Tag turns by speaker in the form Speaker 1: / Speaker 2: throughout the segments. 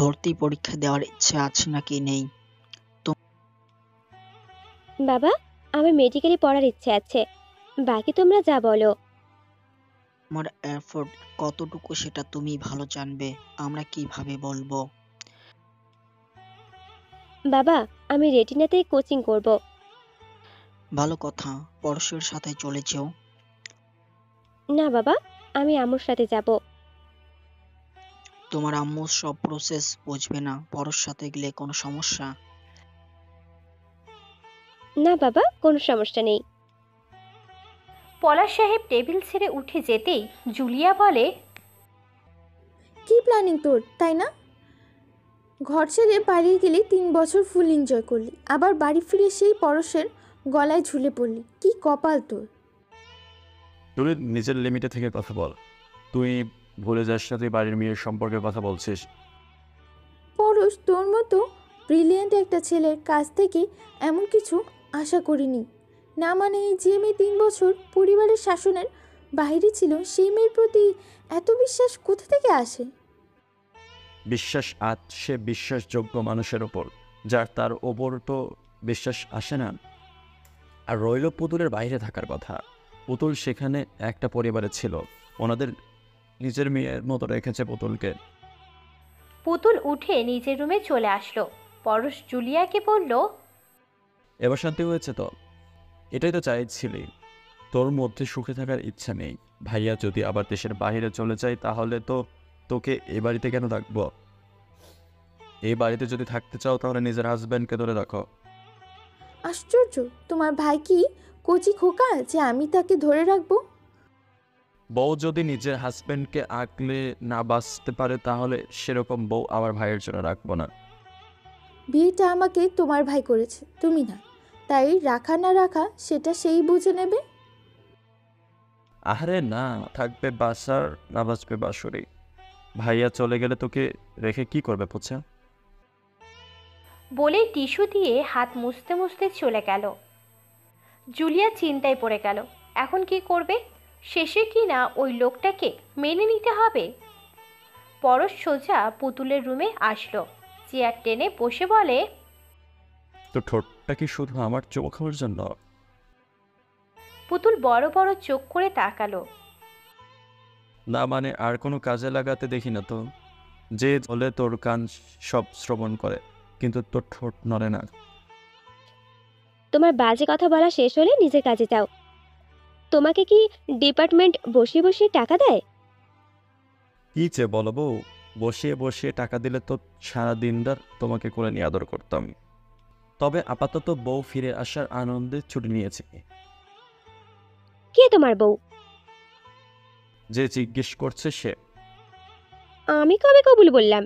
Speaker 1: ভর্তি পরীক্ষা দেওয়ার ইচ্ছে আছে নাকি নেই?
Speaker 2: বাবা, আমার মেডিকেলে পড়ার ইচ্ছে আছে, বাকি তোমরা যা বলো।
Speaker 1: তোমার এফোর্ট কতটুকু সেটা তুমি ভালো জানবে, আমরা কিভাবে বলবো?
Speaker 2: বাবা, আমি রেটিনাতে কোচিং করব।
Speaker 1: ভালো কথা, পরশের সাথে চলে যেও।
Speaker 2: না বাবা, আমি আম্মুর সাথে যাব।
Speaker 1: তোমার আম্মু সব প্রসেস বুঝবে না, পরশ সাথে গেলে কোনো সমস্যা?
Speaker 2: না বাবা, কোনো সমস্যা নেই।
Speaker 3: পলাশ সাহেব টেবিল ছেড়ে উঠে যেতেই জুলিয়া বলে,
Speaker 4: কি প্ল্যানিং তোর, তাই না? ঘর ছেড়ে বাড়ি গেলি 3 বছর ফুল এনজয় করলি, আবার বাড়ি ফিরে সেই পরশের গলায় ঝুলে পড়লি। কি কপাল তোর।
Speaker 5: তুই নিজের লিমিটে থেকে কথা বল। তুই ভুলে যাস না তুই বাড়ির মেয়ের সম্পর্কে কথা বলছিস।
Speaker 4: পরশ তোর মতো ব্রিলিয়েন্ট একটা ছেলের কাছ থেকে এমন কিছু আশা করিনি। না মানে এই যে মেয়ে 3 বছর পরিবারের শাসনের বাইরে ছিল, সেই মেয়ের প্রতি এত বিশ্বাস কোথা থেকে আসে?
Speaker 5: বিশ্বাস সে বিশ্বাসযোগ্য মানুষের ওপর, যার তার ওপর তো বিশ্বাস আসে না। আর রইল পুতুলের বাইরে থাকার কথা। পুতুল সেখানে একটা পরিবারে ছিল, ওনাদের নিজের মেয়ের মতো রেখেছে পুতুলকে।
Speaker 3: পুতুল উঠে নিজের রুমে চলে আসলো। পরশ জুলিয়াকে বলল,
Speaker 5: এবার শান্তি হয়েছে তো? এটাই তো চাইছিলি। তোর মধ্যে সুখে থাকার ইচ্ছা নেই। ভাইয়া যদি আবার দেশের বাইরে চলে যায় তাহলে তো তোকে এ বাড়িতে কেন রাখবো? এই বাড়িতে যদি থাকতে চাও তাহলে নিজের হাজব্যান্ডকে ধরে রাখো।
Speaker 4: আশ্চর্য, তোমার ভাই কি কচি খোকা যে আমি তাকে ধরে রাখবো?
Speaker 5: বউ যদি নিজের হাজব্যান্ডকে আঁকলে না বাঁচতে পারে তাহলে সেরকম বউ আমার ভাইয়ের জন্য রাখবো না।
Speaker 4: বিয়েটা আমাকে তোমার ভাই করেছে, তুমি না। তাই রাখা না রাখা সেটা সেই বুঝে নেবে।
Speaker 5: আহারে না, থাকবে বাসার না বাঁচবে বাসুরি। ভাইয়া চলে গেলে তোকে রেখে কি করবে পোছা?
Speaker 3: বলে টিস্যু দিয়ে হাত মুছতে মুছতে চলে গেল। জুলিয়া চিন্তায় পড়ে গেল, এখন কি করবে? শেষে কি না ওই লোকটাকে মেনে নিতে হবে? পরশ সোজা পুতুলের রুমে আসলো, চেয়ার টেনে বসে বলে,
Speaker 5: তো ঠোঁটটা কি শুধু আমার চোখ খাওয়ার জন্য?
Speaker 3: পুতুল বড় বড় চোখ করে তাকালো।
Speaker 5: না মানে আর কোনো কাজে লাগাতে দেখি না তো। যে বলে তোর কান সব শ্রবণ করে, কিন্তু তোর ঠোঁট নড়ে না।
Speaker 2: তোমার বাজে কথা বলা শেষ হলে নিজের কাজে যাও। তোমাকে কি ডিপার্টমেন্ট বসিয়ে বসিয়ে টাকা দেয়?
Speaker 5: কি যে বলো বউ, বসিয়ে বসিয়ে টাকা দিলে তো সারা দিনদার তোমাকে করে নিয়ে আদর করতাম। তবে আপাতত বউ ফিরে আসার আনন্দে ছুটি নিয়েছি।
Speaker 2: কে তোমার বউ?
Speaker 5: যে জিজ্ঞেস করছে সে।
Speaker 2: আমি কবে কবুল বললাম?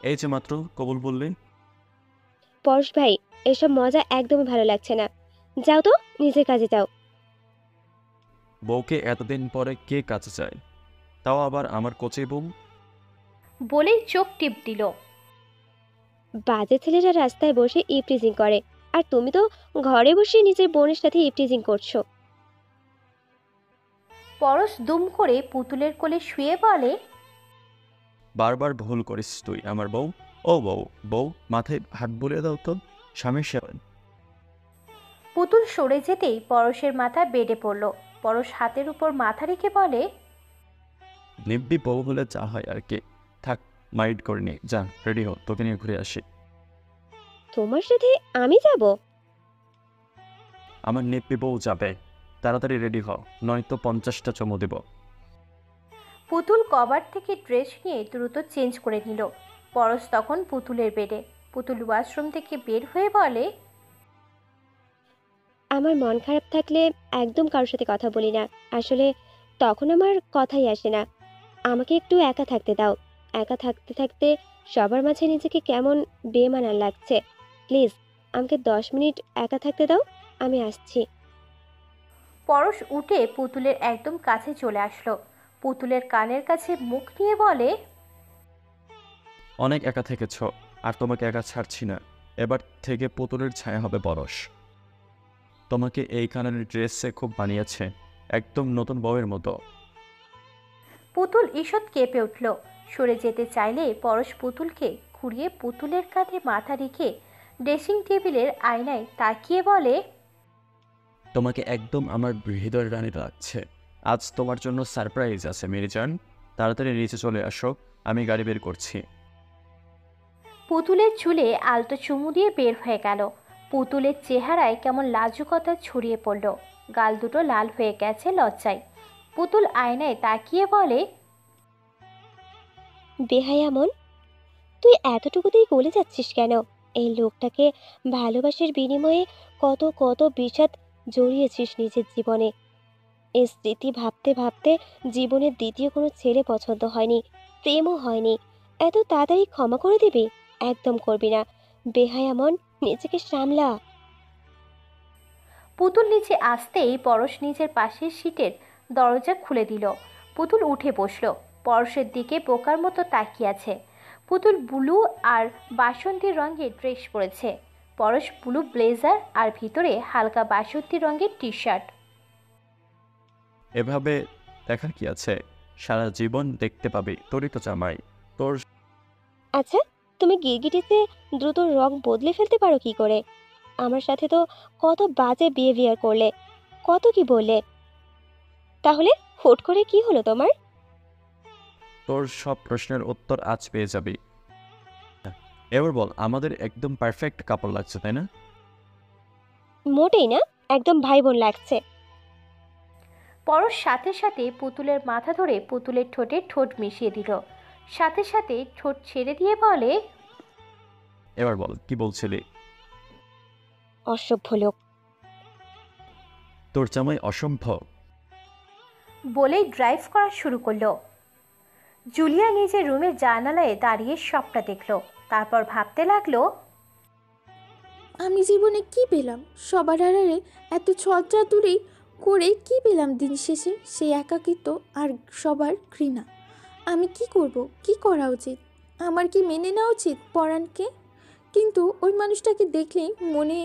Speaker 5: এই যে মাত্র কবুল বললি।
Speaker 2: পরশ ভাই, এসব মজা একদমই ভালো লাগছে না। যাও তো, নিজের কাজে যাও।
Speaker 5: বউকে এতদিন পরে কে কাছে চায়, তাও আবার আমার কোচে বউ।
Speaker 3: বলেই চোখ টিপ দিল।
Speaker 2: বাজে ছেলেরা রাস্তায় বসে ইভটিজিং করে, আর তুমি তো ঘরে বসে নিজের বোনের সাথে ইভটিজিং করছো।
Speaker 3: পরশ দুম করে পুতুলের কোলে শুয়ে বলে,
Speaker 5: বারবার ভুল করিস তুই আমার বউ। ও বউ, বউ মাথায় হাত বুলিয়ে দাও তো, স্বামীর সেবা।
Speaker 3: পুতুল সরে যেতেই পরশের মাথা বেডে পড়ল। পরশ হাতের উপর মাথা রেখে বলে,
Speaker 5: নিব্বি বউ হলে যা হয় আর কি। থাক, মাইন্ড করিনি, যা রেডি হো, তোকে নিয়ে ঘুরে আসি।
Speaker 2: তোমার সাথে আমি যাব?
Speaker 5: আমার নিব্বি বউ যাবে, তাড়াতাড়ি রেডি হও, নয়তো 50টা চমু দেব।
Speaker 3: পুতুল কভার থেকে ড্রেস নিয়ে দ্রুত চেঞ্জ করে নিল। পরশ তখন পুতুলের বেডে। পুতুল ওয়াশরুম থেকে বের হয়ে বলে,
Speaker 2: আমার মন খারাপ থাকলে একদম কারোর সাথে কথা বলি না। আসলে তখন আমার কথাই আসে না। আমাকে একটু একা থাকতে দাও। একা থাকতে থাকতে সবার মাঝে নিজেকে কেমন বেমানান লাগছে। প্লিজ, আমাকে 10 মিনিট একা থাকতে দাও, আমি আসছি।
Speaker 3: পরশ উঠে পুতুলের একদম কাছে চলে আসলো। পুতুলের কানের কাছে মুখ নিয়ে বলে,
Speaker 5: অনেক একা থেকেছ, আর তোমাকে একা ছাড়ছি না। এবার থেকে পুতুলের ছায়া হবে পরশ। তোমাকে এই কানের ড্রেসে খুব মানিয়েছে, একদম নতুন বউয়ের মতো।
Speaker 3: পুতুল ঈষৎ কেঁপে উঠল। সরে যেতে চাইলে পরশ পুতুলকে ঘুরিয়ে পুতুলের কাঁধে মাথা রেখে ড্রেসিং টেবিলের আয়নায় তাকিয়ে বলে,
Speaker 5: তোমাকে একদম আমার হৃদয়ের রানী লাগছে। আজ তোমার জন্য সারপ্রাইজ আছে মিরিজান, তাড়াতাড়ি নিচে চলে আসো, আমি গাড়ি বের করছি।
Speaker 3: পুতুলের চুলে আলতো চুমু দিয়ে বের হয়ে গেল। পুতুলের চেহারায় কেমন লাজুকতা ছড়িয়ে পড়ল, গাল দুটো লাল হয়ে গেছে লজ্জায়। পুতুল আয়নায় তাকিয়ে বলে,
Speaker 2: বেহায়া মন, তুই এতটুকুতেই গলে যাচ্ছিস কেন? এই লোকটাকে ভালোবাসার বিনিময়ে কত কত বিষাদ জড়িয়েছিস নিজের জীবনে। এই স্মৃতি ভাবতে ভাবতে জীবনের দ্বিতীয় কোনো ছেলে পছন্দ হয়নি, প্রেমও হয়নি। এত তাড়াতাড়ি ক্ষমা করে দিবি? একদম করবি না। বেহায়া মন, নিজেকে সামলা।
Speaker 3: পুতুল নিচে আসতেই পরশ নিজের পাশের সিটের দরজা খুলে দিল। পুতুল উঠে বসলো, পরশের দিকে বোকার মতো তাকিয়ে আছে। পুতুল ব্লু আর বাসন্তী রঙের ড্রেস পরেছে, পরশ ব্লু ব্লেজার আর ভিতরে হালকা বাসন্তী রঙের টি শার্ট।
Speaker 5: এভাবে দেখার কি আছে, সারা জীবন দেখতে পাবি তোরই তো জামাই। তোর
Speaker 2: আচ্ছা, তুমি গিরগিটিতে দ্রুত রং বদলে ফেলতে পারো কি করে? আমার সাথে তো কত বাজে বিহেভিয়ার করলে, কত কি বললে। তাহলে হুট করে কি হলো তোমার?
Speaker 5: তোর সব প্রশ্নের উত্তর আজ পেয়ে যাবি। এবার বল, আমাদের একদম পারফেক্ট কাপড় লাগছে তাই না?
Speaker 2: মোটেই না, একদম ভাই বোন লাগছে।
Speaker 3: পরশ সাথে সাথে পুতুলের মাথা ধরে পুতুলের ঠোঁটে ঠোঁট মিশিয়ে দিল। সাথে সাথে ঠোঁট ছেড়ে দিয়ে বলে,
Speaker 5: এবার বল কি বলছিলি?
Speaker 2: অসভ্য লোক।
Speaker 5: তোর জামাই অসম্ভব?
Speaker 3: বলেই ড্রাইভ করা শুরু করলো। জুলিয়া নিজের রুমের জানালায় দাঁড়িয়ে সবটা দেখলো, তারপর ভাবতে লাগলো,
Speaker 4: আমি জীবনে কি পেলাম? সবার আড়ালে এত ছত্রা দূরে করে কি পেলাম দিন শেষে? সেই একাকিত্ব আর সবার ঘৃণা। আমি কি করব? কি করা উচিত? আমার কি মেনে নেওয়া উচিত পরাণকে? কিন্তু ওই মানুষটাকে দেখলেই মনে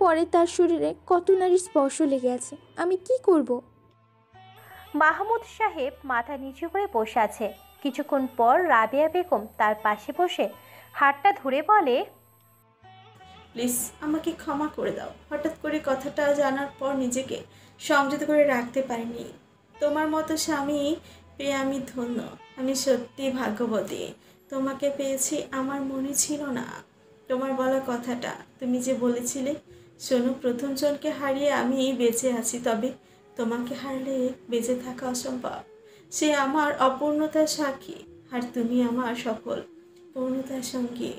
Speaker 4: পড়ে তার শরীরে কত নারীর স্পর্শ লেগে আছে। আমি কি করব?
Speaker 3: মাহমুদ সাহেব মাথা নিচু করে বসে আছে। কিছুক্ষণ পর রাবেয়া বেগম তার পাশে বসে হাতটা ধরে বলে,
Speaker 6: প্লিজ আমাকে ক্ষমা করে দাও। হঠাৎ করে কথাটা জানার পর নিজেকে সংযত করে রাখতে পারিনি। তোমার মতো স্বামী পেয়ে আমি ধন্য। আমি সত্যি ভাগ্যবতী। তোমাকে পেয়েছি, আমার মনে ছিল না তোমার বলা কথাটা। তুমি যে বলেছিলে, শোনো, প্রথম জনকে হারিয়ে আমি বেঁচে আছি, তবে তোমাকে হারলে বেঁচে থাকা অসম্ভব। সে আমার অপূর্ণতার সাক্ষী, আর তুমি আমার সফল পূর্ণতার সঙ্গী।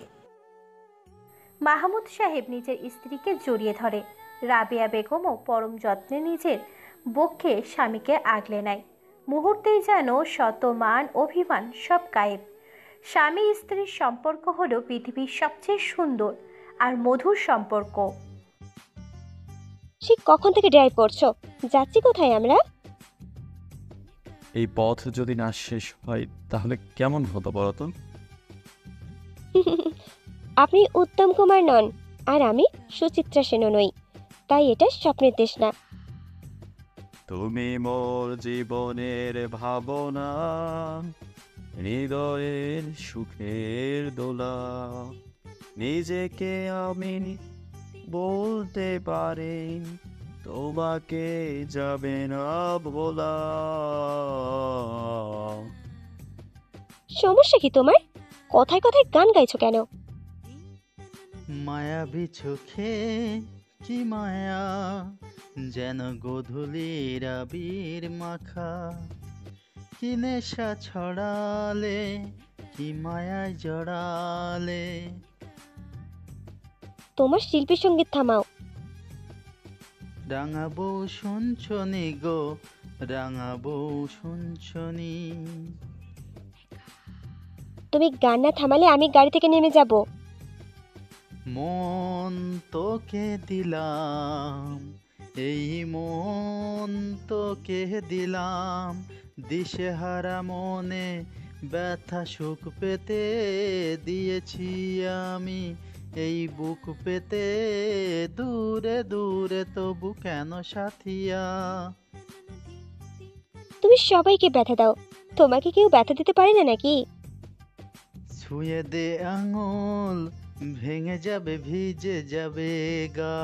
Speaker 3: মাহমুদ সাহেব নিজের স্ত্রীকে জড়িয়ে ধরে। রাবেয়া বেগমও পরম যত্নে নিজের বক্ষে স্বামীকে আগলে নেয়। মুহূর্তেই যেন শত মান অভিমান সব গায়েব। স্বামী স্ত্রীর সম্পর্ক হলো পৃথিবীর সবচেয়ে সুন্দর আর মধুর সম্পর্ক।
Speaker 2: সে কখন থেকে ড্রাইভ করছো? যাচ্ছি কোথায় আমরা?
Speaker 5: এই পথ যদি না শেষ হয় তাহলে কেমন হতো বলতো?
Speaker 2: আপনি উত্তম কুমার নন, আর আমি সুচিত্রা সেনও নই, তাই এটা স্বপ্নের দেশ না।
Speaker 5: তুমি মোর জীবনের ভাবনা, হৃদয়ের সুখের দোলা, নিজেকে আমি বলতে পারি তোমাকে যাবে না বলা।
Speaker 2: সমস্যা কি তোমার? কথায় কথায় গান গাইছো কেন?
Speaker 7: মায়াবী চোখে কি মায়া, যেন গোধূলির আবির মাখা, কি নেশা ছড়ালে, কি মায়ায় জড়ালে।
Speaker 2: তোমার শিল্পী সঙ্গীত থামাও।
Speaker 7: রাঙাবো শুনছনি গো, রাঙাবো শুনছনি।
Speaker 2: তুমি গান না থামালে আমি গাড়ি থেকে নেমে যাব।
Speaker 7: মন তোকে দিলাম, এই মন তোকে দিলাম, দিশেহারা মনে ব্যথা সুখ পেতে দিয়েছি আমি, এই বুক পেতে দূরে দূরে তবু কেন সাথিয়া।
Speaker 2: তুমি সবাইকে ব্যথা দাও, তোমাকে কেউ ব্যথা দিতে পারে না নাকি?
Speaker 7: ছুঁয়ে দে আঙুল, ভেঙে যাবে ভিজে যাবে গা।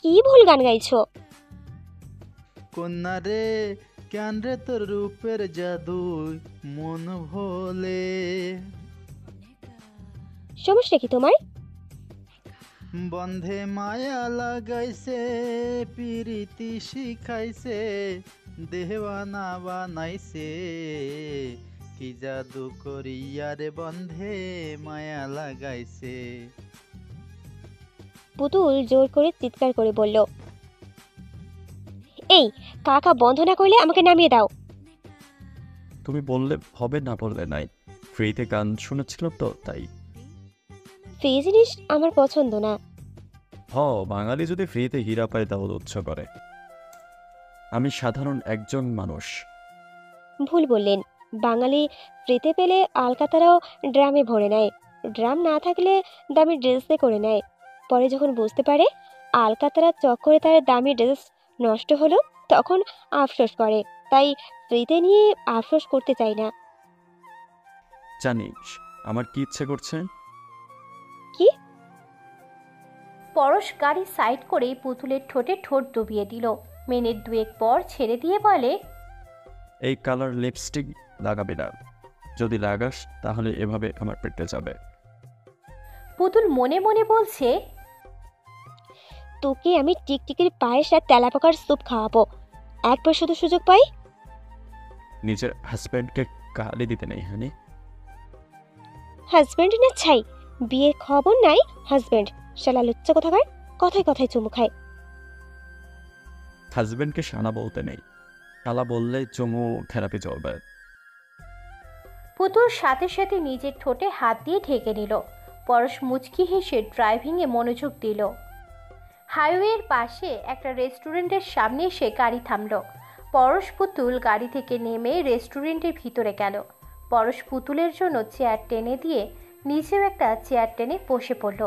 Speaker 2: কি ভুল গান গাইছো?
Speaker 7: কন্যা রে কেন রে তোর রূপের জাদু মন ভোলে।
Speaker 2: সমস্যা কি তোমার?
Speaker 7: বন্ধে মায়া লাগাইছে, পিরিতি শিখাইছে, দেওয়ানা বানাইছে, কি জাদু করিয়া রে বন্ধে মায়া লাগাইছে।
Speaker 2: পুতুল জোর করে চিৎকার করে বলল, এই কাকা বন্ধ না করলে আমাকে নামিয়ে দাও।
Speaker 5: তুমি বললে হবে, না বললে নাই। ফ্রিতে গান শুনেছিলাম তো তাই।
Speaker 2: ফ্রি জিনিস আমার পছন্দ না।
Speaker 5: বাঙালি যদি ফ্রিতে হীরা পায় তাহলে উৎস করে। আমি সাধারণ একজন মানুষ।
Speaker 2: ভুল বললেন, বাঙালি ফ্রিতে পেলে আলকাতারাও ড্রামে ভরে নেয়। ড্রাম না থাকলে দামি ড্রেসে করে নেয়। পরে যখন বুঝতে পারে আলকাতারা চক্করে তার দামি ড্রেস নষ্ট হলো, তখন আফসোস করে। তাই ফ্রিতে নিয়ে আফসোস করতে চাই না।
Speaker 5: জানিস আমার কি ইচ্ছে করছে?
Speaker 2: কি?
Speaker 3: পরশ গাড়ি সাইড করে পুতুলের ঠোঁটে ঠোঁট ডুবিয়ে দিল। মিনিট দুয়েক পর ছেড়ে দিয়ে বলে,
Speaker 5: এই কালার লিপস্টিক লাগাবি না। যদি লাগাস তাহলে এভাবে আমার পেটে যাবে।
Speaker 3: পুতুল মনে মনে বলছে,
Speaker 2: তোকে আমি টিকটিকির পায়েস আর তেলাপোকার স্যুপ খাওয়াবো, একবার শুধু সুযোগ পাই।
Speaker 5: নিজের হাজব্যান্ডকে গালি দিতে নেই হানি।
Speaker 2: হাজব্যান্ড না ছাই, বিয়ের খবর নাই হাজব্যান্ড। শালা লুচ্চা কোথাকার, কথায় কথায় চুমু খায়।
Speaker 5: হাজব্যান্ডকে শালা বলতে নেই, শালা বললে চুমু থেরাপি চলবে।
Speaker 3: পুতুল সাথে সাথে নিজের ঠোঁটে হাত দিয়ে ঢেকে নিল। পরশ মুচকি হেসে ড্রাইভিংয়ে মনোযোগ দিল। হাইওয়ের পাশে একটা রেস্টুরেন্টের সামনে এসে গাড়ি থামল। পরশ পুতুল গাড়ি থেকে নেমে রেস্টুরেন্টের ভিতরে গেল। পরশ পুতুলের জন্য চেয়ার টেনে দিয়ে নিচেও একটা চেয়ার টেনে বসে পড়ল।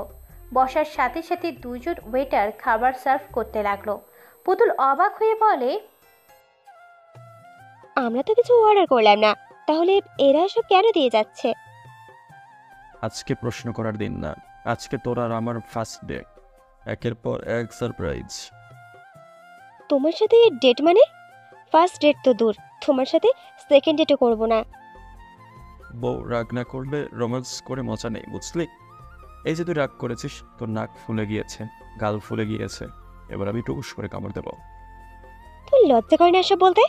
Speaker 3: বসার সাথে সাথে দুজন ওয়েটার খাবার সার্ভ করতে লাগলো। পুতুল অবাক হয়ে বলে,
Speaker 2: আমরা তো কিছু অর্ডার করলাম না, তাহলে এরা এসব কেন দিয়ে যাচ্ছে?
Speaker 5: আজকে প্রশ্ন করার দিন না, আজকে তোর আর আমার ফার্স্ট ডে। একের পর এক সারপ্রাইজ।
Speaker 2: তোমার সাথে ডেট মানে? ফার্স্ট ডেট তো দূর, তোমার সাথে সেকেন্ড ডেটও করবো না।
Speaker 5: বউ রাগ না করলে রোম্যান্স করে মজা নেই, বুঝলি? এই যে তুই রাগ করেছিস, তোর নাক ফুলে গিয়েছে, গাল ফুলে গিয়েছে, এবার আমি টুকুস করে কামড় দেব।
Speaker 2: তুই লজ্জা করে না এসব বলতে?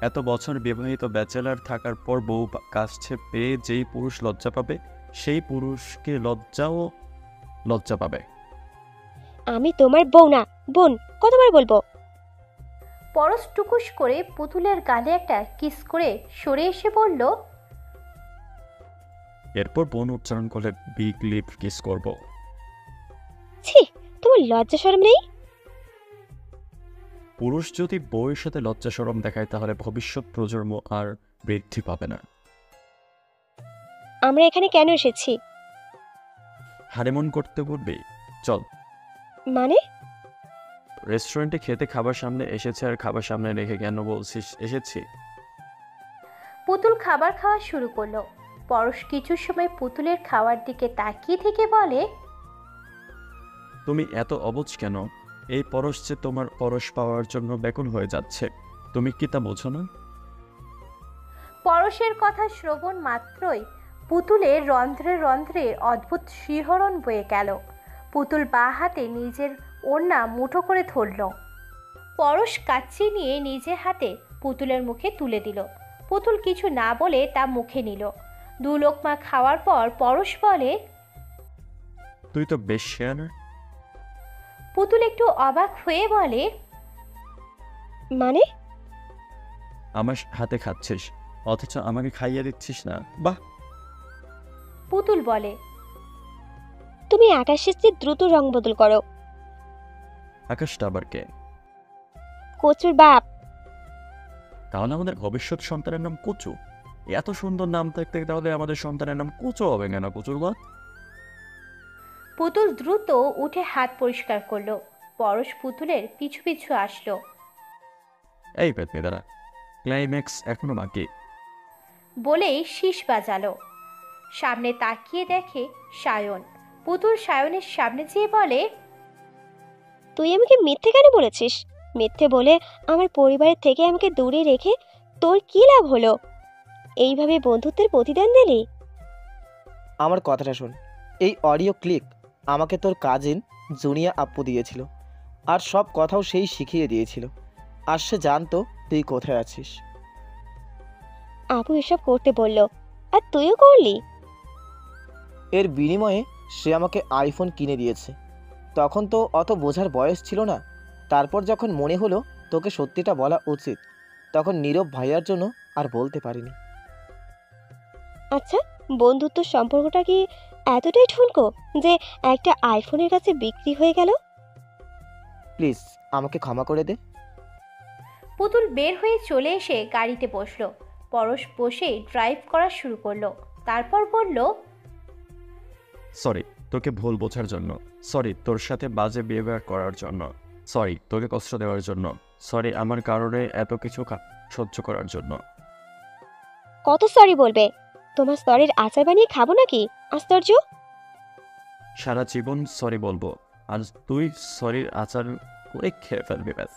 Speaker 5: এত বছর বিবাহিত ব্যাচেলার থাকার পর বউ কাছে পেয়ে যেই পুরুষ লজ্জা পাবে, সেই পুরুষকে লজ্জা পাবে।
Speaker 2: আমি তোমার বউ না, বোন। কতবার বলবো?
Speaker 3: পরশ টুকুস করে পুতুলের গালে একটা কিস করে সরে এসে বলল,
Speaker 5: এরপর বোন উচ্চারণ করলে বিগ লিপ কিস করব।
Speaker 2: ছি, তোমার লজ্জা শরম নেই?
Speaker 5: পুরুষ যদি বউয়ের সাথে লজ্জা শরম দেখায় তাহলে ভবিষ্যৎ প্রজন্ম আর বৃদ্ধি পাবে না।
Speaker 2: আমরা এখানে কেন এসেছি?
Speaker 5: হানিমুন করতে বলবি? চল।
Speaker 2: মানে?
Speaker 5: রেস্টুরেন্টে খেতে খাবার সামনে এসেছে আর খাবার সামনে রেখে কেন বলছিস এসেছি?
Speaker 3: পুতুল খাবার খাওয়া শুরু করলো। পরশ কিছু সময় পুতুলের খাওয়ার দিকে তাকিয়ে থেকে বলে,
Speaker 5: তুমি এত অবুঝ কেন? এই পরশ যে তোমার পরশ পাওয়ার জন্য ব্যাকুল হয়ে যাচ্ছে, তুমি কি তা বোঝো না?
Speaker 3: পরশের কথা শ্রবণ মাত্রই পুতুলের রন্ধ্রে রন্ধ্রে অদ্ভুত শিহরণ বয়ে গেল। পুতুল বাঁ হাতে নিজের ওড়না মুঠো করে ধরল। পরশ কাচ্চি নিয়ে নিজের হাতে পুতুলের মুখে তুলে দিল। পুতুল কিছু না বলে তা মুখে নিল। দু লোকমা খাওয়ার পর পরশ বলে,
Speaker 5: তুই তো বেশ শেয়ানা।
Speaker 3: পুতুল একটু অবাক হয়ে বলে,
Speaker 2: মানে?
Speaker 5: আমার হাতে খাচ্ছিস অথচ আমাকে খাইয়ে দিচ্ছিস না, বাহ।
Speaker 3: পুতুল বলে,
Speaker 2: তুমি আকাশের চেয়ে দ্রুত রং বদল করো।
Speaker 5: আকাশটা আবার কে?
Speaker 2: কচুর বাপ।
Speaker 5: তাহলে আমাদের ভবিষ্যৎ সন্তানের নাম কচু? এত সুন্দর নাম থাকতে তাহলে আমাদের সন্তানের নাম কুচো হবে কেন? কচুর বাপ।
Speaker 3: পুতুল দ্রুত উঠে হাত পরিষ্কার করলো। পরশ পুতুলের পিছু পিছু আসলো।
Speaker 5: এই পেতনি দাঁড়া, ক্লাইম্যাক্স এখনো বাকি।
Speaker 3: বলেই শীষ বাজালো। সামনে তাকিয়ে দেখে সায়ন। পুতুল সায়নের সামনে যেয়ে বলে,
Speaker 2: তুই আমাকে মিথ্যে কেন বলেছিস? মিথ্যে বলে আমার পরিবারের থেকে আমাকে দূরে রেখে তোর কি লাভ হলো? এইভাবে বন্ধুত্বের প্রতিদান দিলি?
Speaker 8: আমার কথাটা শোন, এই অডিও ক্লিপ আমাকে তোর কাজিন জুনিয়া আপু দিয়েছিল, আর সব কথাও সেই শিখিয়ে দিয়েছিল। আর সে জানতো তুই কোথায় আছিস।
Speaker 2: আপু এসব করতে বললো, আর তুইও করলি?
Speaker 8: এর বিনিময়ে সে আমাকে আইফোন কিনে দিয়েছে। তখন তো অত বোঝার বয়স ছিল না। তারপর যখন মনে হলো তোকে সত্যিটা বলা উচিত, তখন নীরব ভাইয়ার জন্য আর বলতে পারিনি।
Speaker 2: আচ্ছা, বন্ধুত্ব সম্পর্কটা কি এতটাই ঠুনকো যে একটা আইফোনের কাছে বিক্রি হয়ে গেল?
Speaker 8: প্লিজ আমাকে ক্ষমা করে দে।
Speaker 3: পুতুল বের হয়ে চলে এসে গাড়িতে বসলো। পরশ বসে ড্রাইভ করা শুরু করলো। তারপর বলল,
Speaker 5: সরি তোকে ভুল বোঝার জন্য, সরি তোর সাথে বাজে বিহেভিয়ার করার জন্য, সরি তোকে কষ্ট দেওয়ার জন্য, সরি আমার কারণে এত কিছু সহ্য করার জন্য।
Speaker 2: কত সরি বলবে? তোমার সরির আচার বানিয়ে খাবো নাকি? আশ্চর্য।
Speaker 5: সারা জীবন সরি বলবো, আর তুই সরির আচার করে খেয়ে ফেলবি ব্যাস।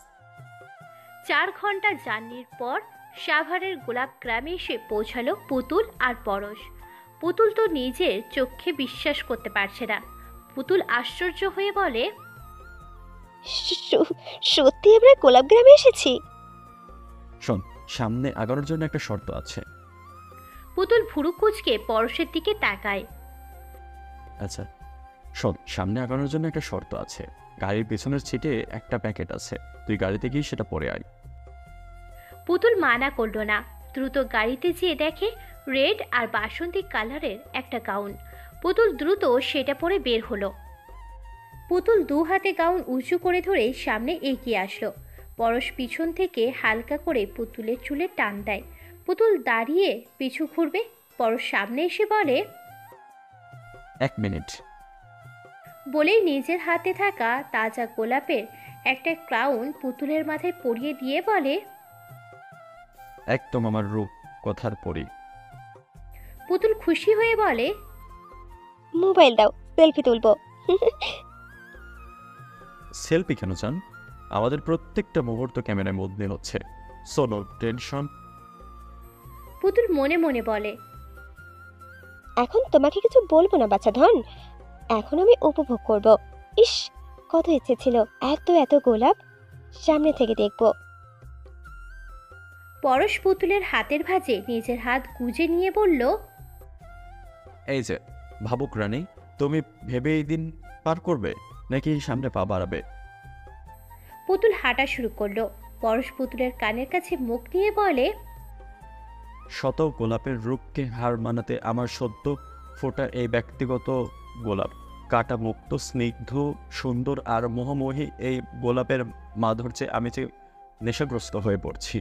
Speaker 3: 4 ঘন্টা জার্নির পর সাভারের গোলাপ গ্রামে এসে পৌঁছালো পুতুল আর পরশ। পুতুল তো নিজের চোখে বিশ্বাস করতে পারছে না। পুতুল আশ্চর্য হয়ে বলে,
Speaker 2: সত্যি আমরা গোলাপ গ্রামে এসেছি?
Speaker 5: শোন, সামনে আগানোর জন্য একটা শর্ত আছে।
Speaker 3: পুতুল ভুরু কুঁচকে পরশের দিকে তাকায়।
Speaker 5: আচ্ছা শোন, সামনে আগানোর জন্য একটা শর্ত আছে। গাড়ির পেছনের সিটে একটা প্যাকেট আছে, তুই গাড়িতে গিয়ে সেটা পরে আয়।
Speaker 3: পুতুল মানা করল না। দ্রুত গাড়িতে যেয়ে দেখে রেড আর বাসন্তী কালারের একটা গাউন। পুতুল দ্রুত সেটা পরে বের হলো। পুতুল 2 হাতে গাউন উঁচু করে ধরে সামনে এগিয়ে আসলো। পরশ পিছন থেকে হালকা করে পুতুলের চুলে টান দেয়। পুতুল দাঁড়িয়ে পিছু ঘুরবে। পরশ সামনে এসে বলে,
Speaker 5: 1 মিনিট।
Speaker 3: বলেই নিজের হাতে থাকা তাজা গোলাপের একটা ক্রাউন পুতুলের মাথায় পরিয়ে দিয়ে বলে,
Speaker 5: একদম আমার রূপ কথার পরি।
Speaker 3: পুতুল খুশি হয়ে বলে,
Speaker 2: মোবাইল দাও, সেলফি তুলবো।
Speaker 5: সেলফি কেন চান? আমাদের প্রত্যেকটা মুহূর্ত ক্যামেরায় বদলে হচ্ছে, সো নো টেনশন।
Speaker 3: পুতুল মনে মনে বলে,
Speaker 2: এখন তোমাকে কিছু বলবো না বাচ্চা ধন, এখন আমি উপভোগ করব। ইস, কত ইচ্ছে ছিল এত এত গোলাপ সামনে থেকে দেখবো।
Speaker 3: পরশ পুতুলের হাতের ভাঁজে নিজের হাত গুজে নিয়ে বলল,
Speaker 5: এই যে ভাবুক রানী, তুমি ভেবে এই দিন পার করবে নাকি সামনে পা বাড়াবে?
Speaker 3: পুতুল হাঁটা শুরু করলো। পরশ পুতুলের কানের কাছে মুখ নিয়ে বলে,
Speaker 5: শত গোলাপের রূপকে হার মানাতে আমার সদ্য ফোটা এই ব্যক্তিগত গোলাপ, কাটা মুক্ত, স্নিগ্ধ, সুন্দর আর মোহমোহী এই গোলাপের মাধুর্যে আমি যে নেশাগ্রস্ত হয়ে পড়ছি।